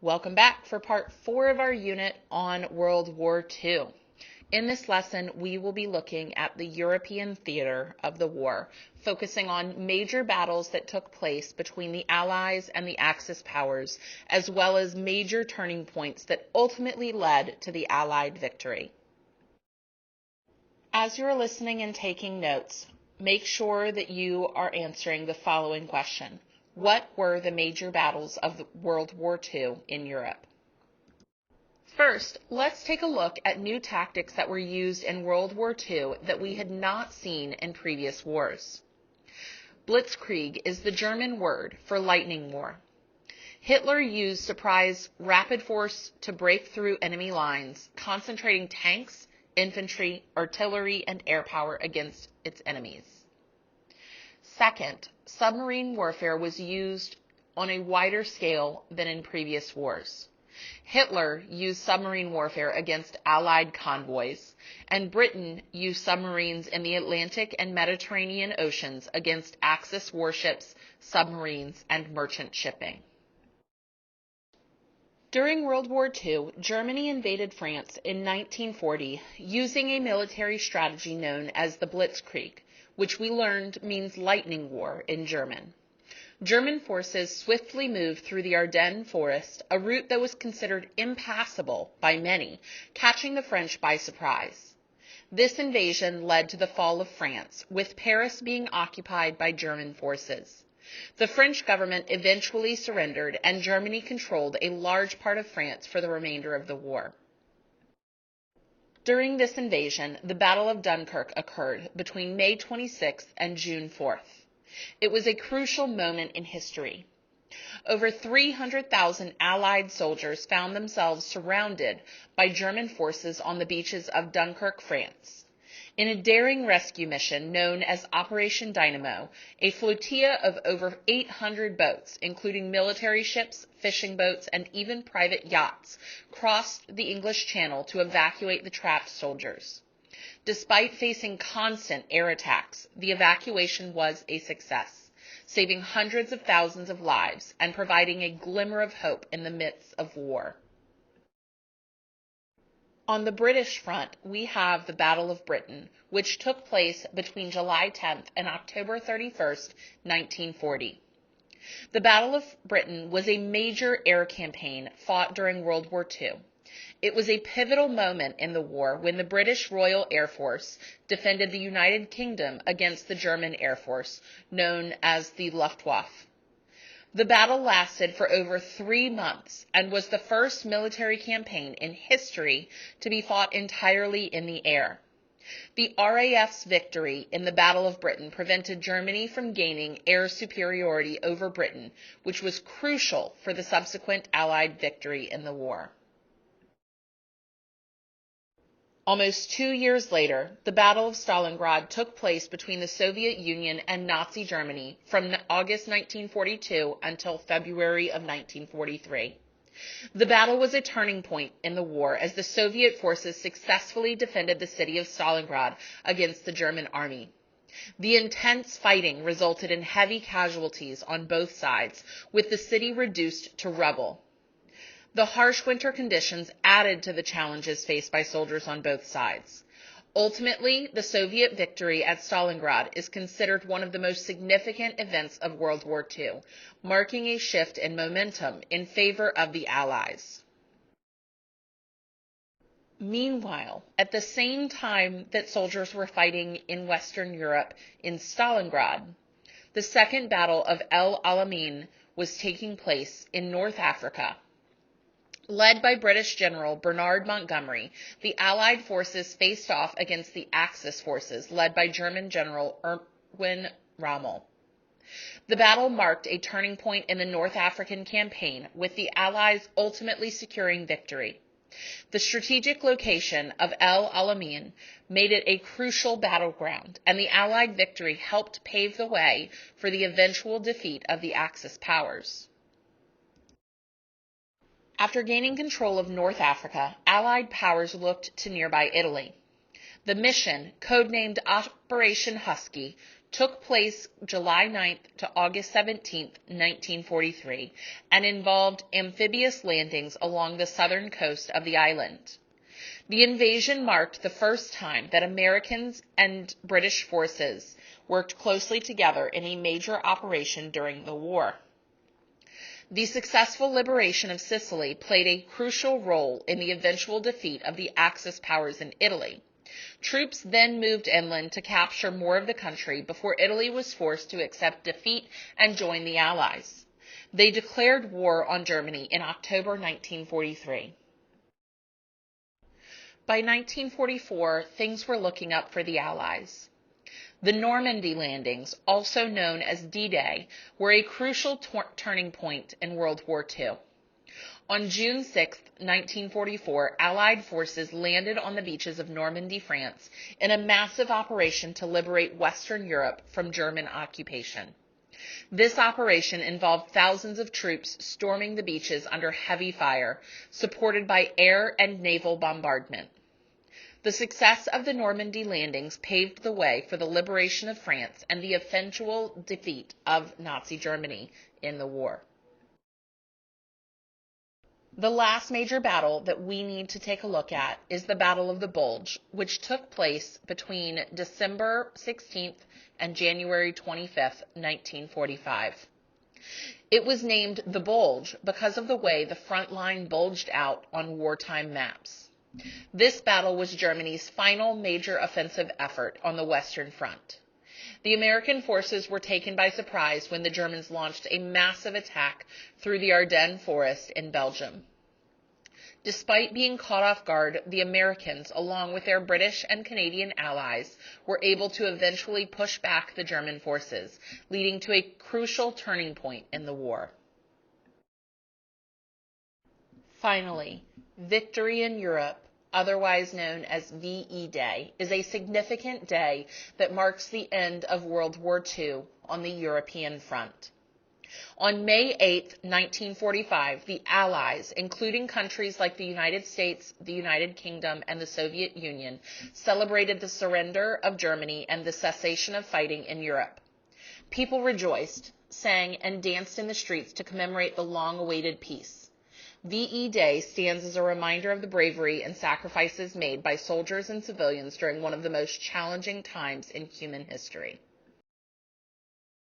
Welcome back for part 4 of our unit on World War II. In this lesson, we will be looking at the European theater of the war, focusing on major battles that took place between the Allies and the Axis powers, as well as major turning points that ultimately led to the Allied victory. As you're listening and taking notes, make sure that you are answering the following question. What were the major battles of World War II in Europe? First, let's take a look at new tactics that were used in World War II that we had not seen in previous wars. Blitzkrieg is the German word for lightning war. Hitler used surprise rapid force to break through enemy lines, concentrating tanks, infantry, artillery, and air power against its enemies. Second, submarine warfare was used on a wider scale than in previous wars. Hitler used submarine warfare against Allied convoys, and Britain used submarines in the Atlantic and Mediterranean Oceans against Axis warships, submarines, and merchant shipping. During World War II, Germany invaded France in 1940 using a military strategy known as the Blitzkrieg, which we learned means lightning war in German. German forces swiftly moved through the Ardennes forest, a route that was considered impassable by many, catching the French by surprise. This invasion led to the fall of France, with Paris being occupied by German forces. The French government eventually surrendered, and Germany controlled a large part of France for the remainder of the war. During this invasion, the Battle of Dunkirk occurred between May 26th and June 4th. It was a crucial moment in history. Over 300,000 Allied soldiers found themselves surrounded by German forces on the beaches of Dunkirk, France. In a daring rescue mission known as Operation Dynamo, a flotilla of over 800 boats, including military ships, fishing boats, and even private yachts, crossed the English Channel to evacuate the trapped soldiers. Despite facing constant air attacks, the evacuation was a success, saving hundreds of thousands of lives and providing a glimmer of hope in the midst of war. On the British front, we have the Battle of Britain, which took place between July 10th and October 31st, 1940. The Battle of Britain was a major air campaign fought during World War II. It was a pivotal moment in the war when the British Royal Air Force defended the United Kingdom against the German Air Force, known as the Luftwaffe. The battle lasted for over 3 months and was the first military campaign in history to be fought entirely in the air. The RAF's victory in the Battle of Britain prevented Germany from gaining air superiority over Britain, which was crucial for the subsequent Allied victory in the war. Almost 2 years later, the Battle of Stalingrad took place between the Soviet Union and Nazi Germany from August 1942 until February of 1943. The battle was a turning point in the war as the Soviet forces successfully defended the city of Stalingrad against the German army. The intense fighting resulted in heavy casualties on both sides, with the city reduced to rubble. The harsh winter conditions added to the challenges faced by soldiers on both sides. Ultimately, the Soviet victory at Stalingrad is considered one of the most significant events of World War II, marking a shift in momentum in favor of the Allies. Meanwhile, at the same time that soldiers were fighting in Western Europe in Stalingrad, the Second Battle of El Alamein was taking place in North Africa. Led by British General Bernard Montgomery, the Allied forces faced off against the Axis forces led by German General Erwin Rommel. The battle marked a turning point in the North African campaign, with the Allies ultimately securing victory. The strategic location of El Alamein made it a crucial battleground, and the Allied victory helped pave the way for the eventual defeat of the Axis powers. After gaining control of North Africa, Allied powers looked to nearby Italy. The mission, codenamed Operation Husky, took place July 9th to August 17th, 1943, and involved amphibious landings along the southern coast of the island. The invasion marked the first time that Americans and British forces worked closely together in a major operation during the war. The successful liberation of Sicily played a crucial role in the eventual defeat of the Axis powers in Italy. Troops then moved inland to capture more of the country before Italy was forced to accept defeat and join the Allies. They declared war on Germany in October 1943. By 1944, things were looking up for the Allies. The Normandy landings, also known as D-Day, were a crucial turning point in World War II. On June 6, 1944, Allied forces landed on the beaches of Normandy, France, in a massive operation to liberate Western Europe from German occupation. This operation involved thousands of troops storming the beaches under heavy fire, supported by air and naval bombardment. The success of the Normandy landings paved the way for the liberation of France and the eventual defeat of Nazi Germany in the war. The last major battle that we need to take a look at is the Battle of the Bulge, which took place between December 16th and January 25th, 1945. It was named the Bulge because of the way the front line bulged out on wartime maps. This battle was Germany's final major offensive effort on the Western Front. The American forces were taken by surprise when the Germans launched a massive attack through the Ardennes forest in Belgium. Despite being caught off guard, the Americans, along with their British and Canadian allies, were able to eventually push back the German forces, leading to a crucial turning point in the war. Finally, victory in Europe, otherwise known as VE Day, is a significant day that marks the end of World War II on the European front. On May 8, 1945, the Allies, including countries like the United States, the United Kingdom, and the Soviet Union, celebrated the surrender of Germany and the cessation of fighting in Europe. People rejoiced, sang, and danced in the streets to commemorate the long-awaited peace. VE Day stands as a reminder of the bravery and sacrifices made by soldiers and civilians during one of the most challenging times in human history.